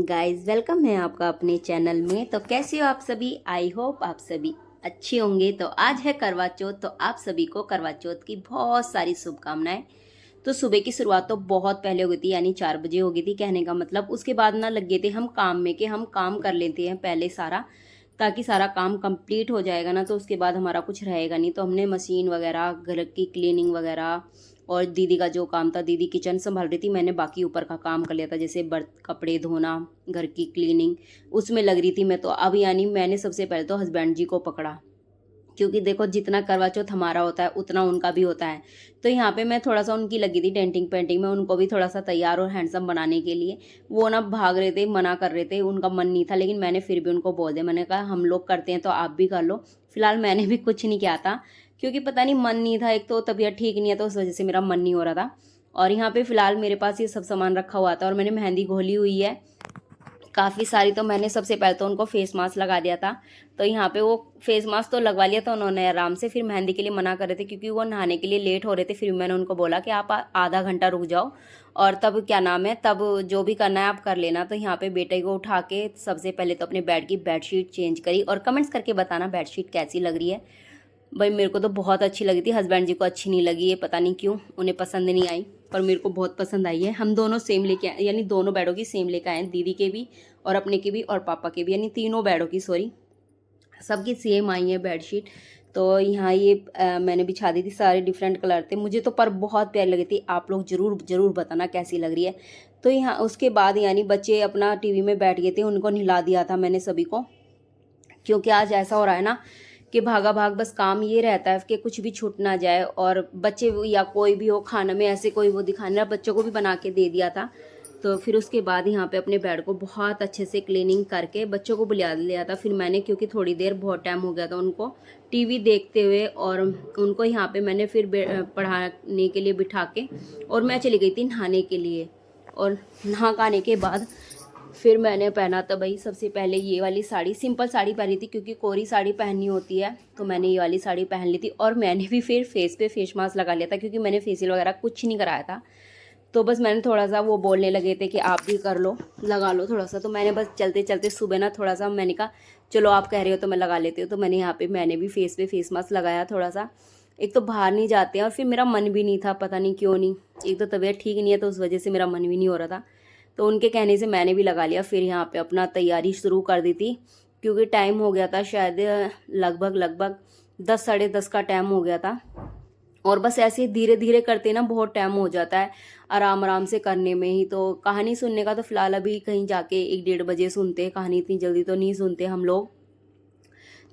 Guys, welcome है आपका अपने चैनल में। तो कैसे हो आप सभी? आई होप आप सभी अच्छे होंगे। तो आज है करवा चौथ, तो आप सभी को करवा चौथ की बहुत सारी शुभकामनाएं। तो सुबह की शुरुआत तो बहुत पहले हो गई थी, यानी 4 बजे हो गई थी। कहने का मतलब उसके बाद ना लग गए थे हम काम में, कि हम काम कर लेते हैं पहले सारा, ताकि सारा काम कंप्लीट हो जाएगा ना, तो उसके बाद हमारा कुछ रहेगा नहीं। तो हमने मशीन वगैरह, घर की क्लीनिंग वगैरह, और दीदी का जो काम था, दीदी किचन संभाल रही थी, मैंने बाकी ऊपर का काम कर लिया था, जैसे बर्त कपड़े धोना, घर की क्लीनिंग, उसमें लग रही थी मैं। तो अब यानी मैंने सबसे पहले तो हस्बैंड जी को पकड़ा, क्योंकि देखो जितना करवा चौथ हमारा होता है उतना उनका भी होता है। तो यहाँ पे मैं थोड़ा सा उनकी लगी थी डेंटिंग पेंटिंग में, उनको भी थोड़ा सा तैयार और हैंडसम बनाने के लिए। वो ना भाग रहे थे, मना कर रहे थे, उनका मन नहीं था, लेकिन मैंने फिर भी उनको बोल दिया। मैंने कहा हम लोग करते हैं तो आप भी कर लो। फिलहाल मैंने भी कुछ नहीं किया था, क्योंकि पता नहीं मन नहीं था, एक तो तबीयत ठीक नहीं है, तो उस वजह से मेरा मन नहीं हो रहा था। और यहाँ पे फिलहाल मेरे पास ये सब सामान रखा हुआ था, और मैंने मेहंदी घोली हुई है काफ़ी सारी। तो मैंने सबसे पहले तो उनको फेस मास्क लगा दिया था। तो यहाँ पे वो फेस मास्क तो लगवा लिया था उन्होंने आराम से। फिर मेहंदी के लिए मना कर रहे थे, क्योंकि वो नहाने के लिए लेट हो रहे थे। फिर मैंने उनको बोला कि आप आधा घंटा रुक जाओ, और तब क्या नाम है, तब जो भी करना है आप कर लेना। तो यहाँ पे बेटे को उठा के सबसे पहले तो अपने बेड की बेडशीट चेंज करी, और कमेंट्स करके बताना बेडशीट कैसी लग रही है। भाई मेरे को तो बहुत अच्छी लगी थी, हस्बैंड जी को अच्छी नहीं लगी है, पता नहीं क्यों, उन्हें पसंद नहीं आई, पर मेरे को बहुत पसंद आई है। हम दोनों सेम लेके आए, यानी दोनों बेडों की सेम लेके आए हैं, दीदी के भी और अपने के भी और पापा के भी, यानी तीनों बेडों की, सॉरी, सबकी सेम आई है बेडशीट। तो यहाँ ये मैंने बिछा दी थी, सारे डिफरेंट कलर थे मुझे तो, पर बहुत प्यारी लगी थी। आप लोग ज़रूर ज़रूर बताना कैसी लग रही है। तो यहाँ उसके बाद यानी बच्चे अपना टीवी में बैठ गए थे, उनको नहला दिया था मैंने सभी को, क्योंकि आज ऐसा हो रहा है ना कि भागा भाग बस काम ये रहता है कि कुछ भी छूट ना जाए। और बच्चे या कोई भी हो खाना में ऐसे कोई वो दिखाने रहा, बच्चों को भी बना के दे दिया था। तो फिर उसके बाद यहाँ पे अपने बेड को बहुत अच्छे से क्लीनिंग करके बच्चों को बुला लिया था। फिर मैंने, क्योंकि थोड़ी देर बहुत टाइम हो गया था उनको टीवी देखते हुए, और उनको यहाँ पे मैंने फिर पढ़ाने के लिए बिठा के, और मैं चली गई थी नहाने के लिए। और नहा खाने के बाद फिर मैंने पहना था भाई सबसे पहले ये वाली साड़ी, सिंपल साड़ी पहनी थी, क्योंकि कोरी साड़ी पहननी होती है, तो मैंने ये वाली साड़ी पहन ली थी। और मैंने भी फिर फेस पे फेस मास्क लगा लिया था, क्योंकि मैंने फेशियल वगैरह कुछ नहीं कराया था। तो बस मैंने थोड़ा सा, वो बोलने लगे थे कि आप भी कर लो, लगा लो थोड़ा सा। तो मैंने बस चलते चलते सुबह ना थोड़ा सा, मैंने कहा चलो आप कह रहे हो तो मैं लगा लेती हूँ। तो मैंने यहाँ पे मैंने भी फेस पे फेस मास्क लगाया थोड़ा सा। एक तो बाहर नहीं जाते हैं, और फिर मेरा मन भी नहीं था, पता नहीं क्यों नहीं, एक तो तबीयत ठीक नहीं है, तो उस वजह से मेरा मन भी नहीं हो रहा था। तो उनके कहने से मैंने भी लगा लिया। फिर यहाँ पे अपना तैयारी शुरू कर दी थी, क्योंकि टाइम हो गया था शायद लगभग 10 साढ़े 10 का टाइम हो गया था। और बस ऐसे धीरे धीरे करते ना बहुत टाइम हो जाता है, आराम आराम से करने में ही। तो कहानी सुनने का तो फिलहाल अभी कहीं जाके 1 डेढ़ बजे सुनते हैं कहानी, इतनी जल्दी तो नहीं सुनते हम लोग।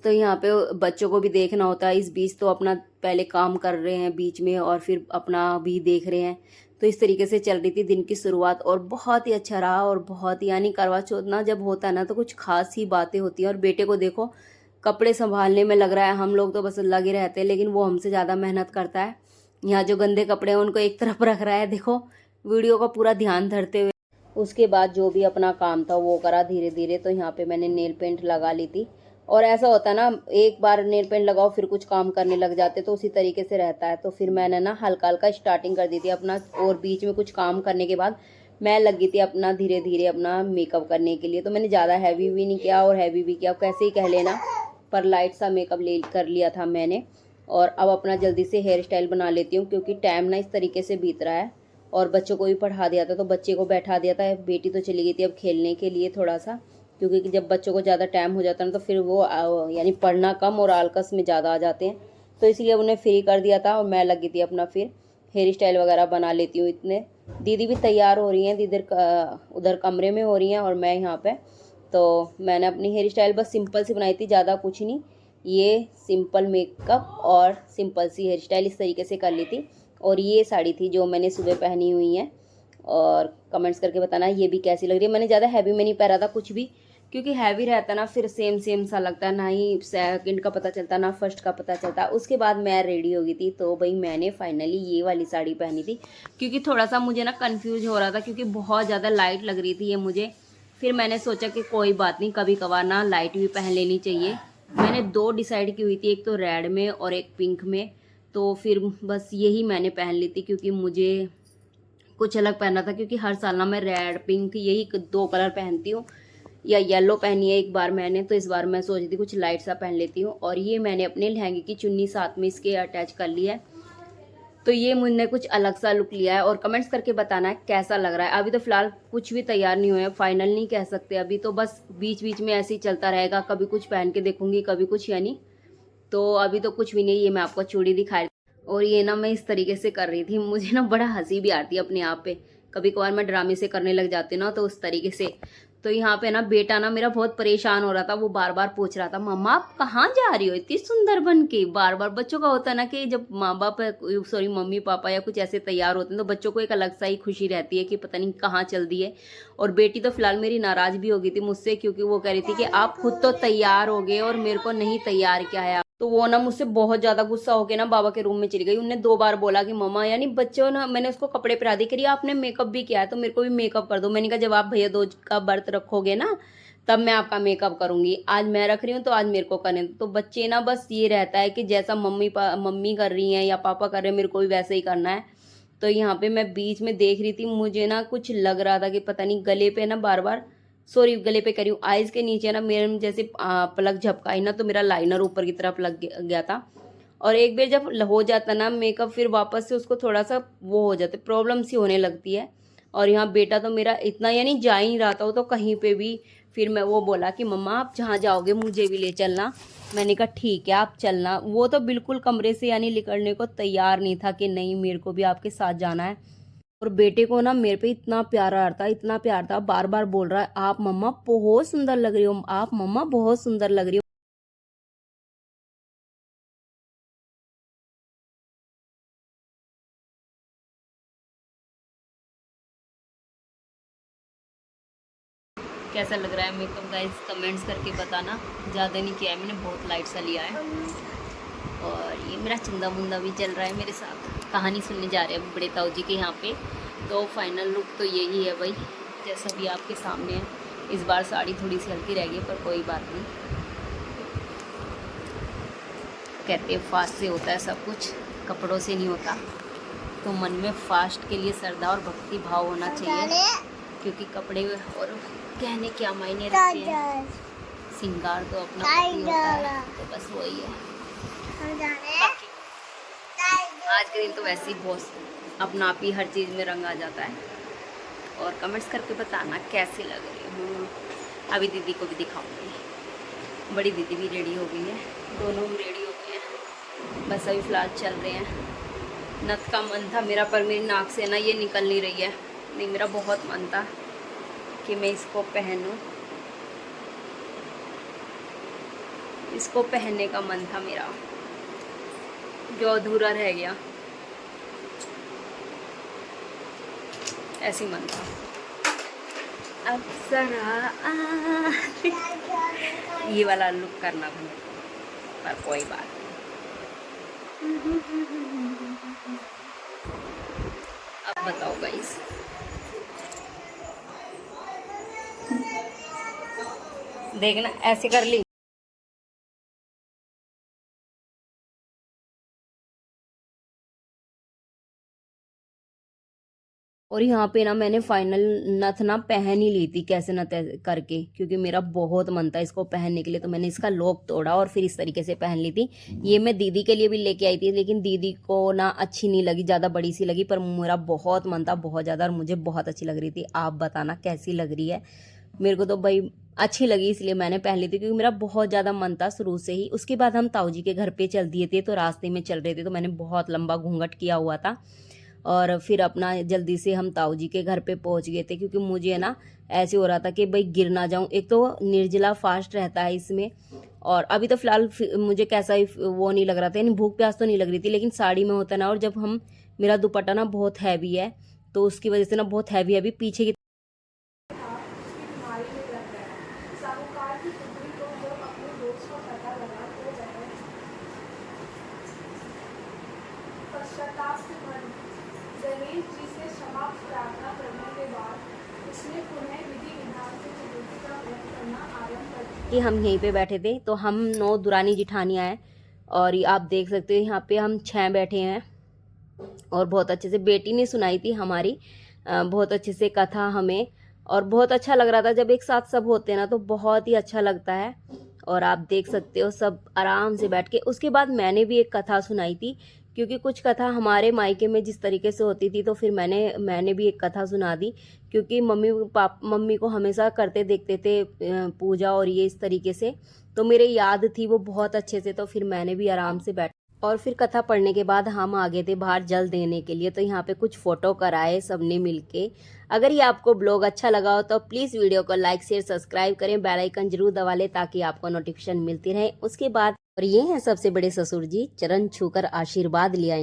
तो यहाँ पे बच्चों को भी देखना होता है, इस बीच तो अपना पहले काम कर रहे हैं बीच में, और फिर अपना भी देख रहे हैं। तो इस तरीके से चल रही थी दिन की शुरुआत, और बहुत ही अच्छा रहा। और बहुत, यानी करवा चौथ ना जब होता है ना, तो कुछ खास ही बातें होती हैं। और बेटे को देखो कपड़े संभालने में लग रहा है, हम लोग तो बस लगे रहते हैं, लेकिन वो हमसे ज़्यादा मेहनत करता है। यहाँ जो गंदे कपड़े हैं उनको एक तरफ रख रहा है, देखो वीडियो का पूरा ध्यान धरते हुए। उसके बाद जो भी अपना काम था वो करा धीरे धीरे। तो यहाँ पे मैंने नेल पेंट लगा ली थी। और ऐसा होता है ना, एक बार नेल पेंट लगाओ फिर कुछ काम करने लग जाते, तो उसी तरीके से रहता है। तो फिर मैंने ना हल्का हल्का स्टार्टिंग कर दी थी अपना, और बीच में कुछ काम करने के बाद मैं लगी थी अपना धीरे धीरे अपना मेकअप करने के लिए। तो मैंने ज़्यादा हैवी भी नहीं किया और हैवी भी किया, कैसे ही कह लेना, पर लाइट सा मेकअप ले कर लिया था मैंने। और अब अपना जल्दी से हेयर स्टाइल बना लेती हूँ, क्योंकि टाइम ना इस तरीके से बीत रहा है। और बच्चों को भी पढ़ा दिया था, तो बच्चे को बैठा दिया था, बेटी तो चली गई थी अब खेलने के लिए थोड़ा सा, क्योंकि जब बच्चों को ज़्यादा टाइम हो जाता है ना, तो फिर वो यानी पढ़ना कम और आलकस में ज़्यादा आ जाते हैं। तो इसलिए उन्हें फ्री कर दिया था, और मैं लगी थी अपना फिर हेयर स्टाइल वगैरह बना लेती हूँ इतने। दीदी भी तैयार हो रही हैं, दीदी उधर कमरे में हो रही हैं, और मैं यहाँ पे। तो मैंने अपनी हेयर स्टाइल बस सिंपल सी बनाई थी, ज़्यादा कुछ नहीं, ये सिंपल मेकअप और सिंपल सी हेयर स्टाइल इस तरीके से कर ली थी। और ये साड़ी थी जो मैंने सुबह पहनी हुई है, और कमेंट्स करके बताना ये भी कैसी लग रही है। मैंने ज़्यादा हैवी में नहीं पहना था कुछ भी, क्योंकि हैवी रहता ना फिर सेम सेम सा लगता है, ना ही सेकंड का पता चलता ना फर्स्ट का पता चलता। उसके बाद मैं रेडी हो गई थी, तो भाई मैंने फाइनली ये वाली साड़ी पहनी थी, क्योंकि थोड़ा सा मुझे ना कंफ्यूज हो रहा था, क्योंकि बहुत ज़्यादा लाइट लग रही थी ये मुझे। फिर मैंने सोचा कि कोई बात नहीं, कभी कभार ना लाइट भी पहन लेनी चाहिए। मैंने 2 डिसाइड की हुई थी, एक तो रेड में और एक पिंक में। तो फिर बस यही मैंने पहन ली थी, क्योंकि मुझे कुछ अलग पहनना था, क्योंकि हर साल ना मैं रेड पिंक यही 2 कलर पहनती हूँ, या येलो पहनी है एक बार मैंने, तो इस बार मैं सोच रही थी कुछ लाइट सा पहन लेती हूँ। और ये मैंने अपने लहंगे की चुन्नी साथ में इसके अटैच कर ली है, तो ये मुझे कुछ अलग सा लुक लिया है। और कमेंट्स करके बताना है कैसा लग रहा है। अभी तो फिलहाल कुछ भी तैयार नहीं हुआ है, फाइनल नहीं कह सकते अभी, तो बस बीच बीच में ऐसे ही चलता रहेगा, कभी कुछ पहन के देखूंगी कभी कुछ, यानी तो अभी तो कुछ भी नहीं। ये मैं आपको चूड़ी दिखा रही थी, और ये ना मैं इस तरीके से कर रही थी, मुझे ना बड़ा हंसी भी आती है अपने आप पे, कभी कभार मैं ड्रामे से करने लग जाती हूँ ना, तो उस तरीके से। तो यहाँ पे ना बेटा ना मेरा बहुत परेशान हो रहा था, वो बार बार पूछ रहा था मम्मा आप कहाँ जा रही हो इतनी सुंदर बन के। बार बार बच्चों का होता है ना कि जब माँ बाप सॉरी मम्मी पापा या कुछ ऐसे तैयार होते हैं, तो बच्चों को एक अलग सा ही खुशी रहती है कि पता नहीं कहाँ चल दी है। और बेटी तो फिलहाल मेरी नाराज भी हो गई थी मुझसे, क्योंकि वो कह रही थी कि आप खुद तो तैयार हो गए और मेरे को नहीं तैयार किया है। तो वो ना मुझसे बहुत ज्यादा गुस्सा होके ना बाबा के रूम में चली गई। उनने 2 बार बोला कि मम्मा, यानी बच्चों ना, मैंने उसको कपड़े पहना दिए, करिए आपने मेकअप भी किया है तो मेरे को भी मेकअप कर दो। मैंने कहा जब आप भैया दूज का व्रत रखोगे ना तब मैं आपका मेकअप करूंगी, आज मैं रख रही हूँ तो आज मेरे को करने दो। तो बच्चे ना बस ये रहता है कि जैसा मम्मी कर रही हैं या पापा कर रहे हैं, मेरे को भी वैसे ही करना है। तो यहाँ पे मैं बीच में देख रही थी, मुझे ना कुछ लग रहा था कि पता नहीं गले पे ना बार बार, सॉरी गले पे करी हूँ, आइज के नीचे ना मेरे जैसे पलक झपकाई ना, तो मेरा लाइनर ऊपर की तरफ लग गया था। और एक बार जब हो जाता ना मेकअप, फिर वापस से उसको थोड़ा सा वो हो जाता है, प्रॉब्लम सी होने लगती है। और यहाँ बेटा तो मेरा इतना यानी जा ही नहीं रहा था वो तो कहीं पे भी। फिर मैं वो बोला कि मम्मा आप जहाँ जाओगे मुझे भी ले चलना। मैंने कहा ठीक है आप चलना। वो तो बिल्कुल कमरे से यानी निकलने को तैयार नहीं था कि नहीं मेरे को भी आपके साथ जाना है। और बेटे को ना मेरे पे इतना प्यार आ रहा था, इतना प्यार था, बार बार बोल रहा है आप मम्मा बहुत सुंदर लग रही हो, आप मम्मा बहुत सुंदर लग रही हो। कैसा लग रहा है मेकअप गाइस, कमेंट्स करके बताना। ज़्यादा नहीं किया है मैंने, बहुत लाइट सा लिया है। और ये मेरा चंदा मुंदा भी चल रहा है मेरे साथ, कहानी सुनने जा रहे हैं बड़े ताऊ जी के यहाँ पे। तो फाइनल लुक तो यही है भाई, जैसा भी आपके सामने है। इस बार साड़ी थोड़ी सी हल्की रह गई, पर कोई बात नहीं। कहते हैं फास्ट से होता है सब कुछ, कपड़ों से नहीं होता। तो मन में फास्ट के लिए श्रद्धा और भक्ति भाव होना चाहिए, क्योंकि कपड़े और कहने क्या मायने रखते हैं, सिंगार तो अपना पति होता है। तो बस वही है। बाकी आज के दिन तो वैसे ही बहुत अपना आप ही हर चीज़ में रंग आ जाता है। और कमेंट्स करके बताना कैसे लग रही हूँ। अभी दीदी को भी दिखाऊंगी, बड़ी दीदी भी रेडी हो गई है, दोनों भी रेडी हो गए हैं। बस अभी फ़िलहाल चल रहे हैं। नथ का मन था मेरा, पर मेरी नाक से ना ये निकल नहीं रही है। नहीं, मेरा बहुत मन था कि मैं इसको पहनूं, इसको पहनने का मन था मेरा, जो अधूरा रह गया, ऐसी मन था। अब जरा ये वाला लुक करना था मेरे को, पर कोई बात नहीं। अब बताओ गाइस, देखना ऐसे कर ली। और यहाँ पे ना मैंने फाइनल नथ ना पहन ही ली थी कैसे न करके, क्योंकि मेरा बहुत मन था इसको पहनने के लिए। तो मैंने इसका लॉक तोड़ा और फिर इस तरीके से पहन ली थी। ये मैं दीदी के लिए भी लेके आई थी, लेकिन दीदी को ना अच्छी नहीं लगी, ज़्यादा बड़ी सी लगी। पर मेरा बहुत मन था, बहुत ज़्यादा, और मुझे बहुत अच्छी लग रही थी। आप बताना कैसी लग रही है। मेरे को तो भाई अच्छी लगी, इसलिए मैंने पहन ली थी, क्योंकि मेरा बहुत ज़्यादा मन था शुरू से ही। उसके बाद हम ताऊ जी के घर पे चल दिए थे, तो रास्ते में चल रहे थे, तो मैंने बहुत लंबा घूंघट किया हुआ था। और फिर अपना जल्दी से हम ताऊ जी के घर पे पहुंच गए थे, क्योंकि मुझे ना ऐसे हो रहा था कि भाई गिर ना जाऊं। एक तो निर्जला फास्ट रहता है इसमें, और अभी तो फिलहाल मुझे कैसा ही वो नहीं लग रहा था, यानी भूख प्यास तो नहीं लग रही थी। लेकिन साड़ी में होता ना, और जब हम, मेरा दुपट्टा ना बहुत हैवी है, तो उसकी वजह से ना बहुत हैवी हैवी पीछे की गणेश जी से क्षमा प्रार्थना करने के बाद उसने पुनः विधि विधान से चतुर्थी का व्रत करना आरंभ कर दिया। कि हम यहीं पे बैठे थे, तो हम 9 दुरानी जिठानियाँ हैं, और ये आप देख सकते हो यहाँ पे हम 6 बैठे हैं। और बहुत अच्छे से बेटी ने सुनाई थी हमारी, बहुत अच्छे से कथा हमें, और बहुत अच्छा लग रहा था। जब एक साथ सब होते हैं ना तो बहुत ही अच्छा लगता है। और आप देख सकते हो सब आराम से बैठ के। उसके बाद मैंने भी एक कथा सुनाई थी, क्योंकि कुछ कथा हमारे मायके में जिस तरीके से होती थी, तो फिर मैंने भी एक कथा सुना दी, क्योंकि मम्मी को हमेशा करते देखते थे पूजा और ये इस तरीके से, तो मेरे याद थी वो बहुत अच्छे से, तो फिर मैंने भी आराम से बैठ। और फिर कथा पढ़ने के बाद हम आ गए थे बाहर जल देने के लिए, तो यहाँ पे कुछ फोटो कराए सबने मिलके। अगर ये आपको ब्लॉग अच्छा लगा हो तो प्लीज़ वीडियो को लाइक शेयर सब्सक्राइब करें, बेल आइकन जरूर दबा लें ताकि आपको नोटिफिकेशन मिलती रहे। उसके बाद और ये हैं सबसे बड़े ससुर जी, चरण छूकर आशीर्वाद लिया।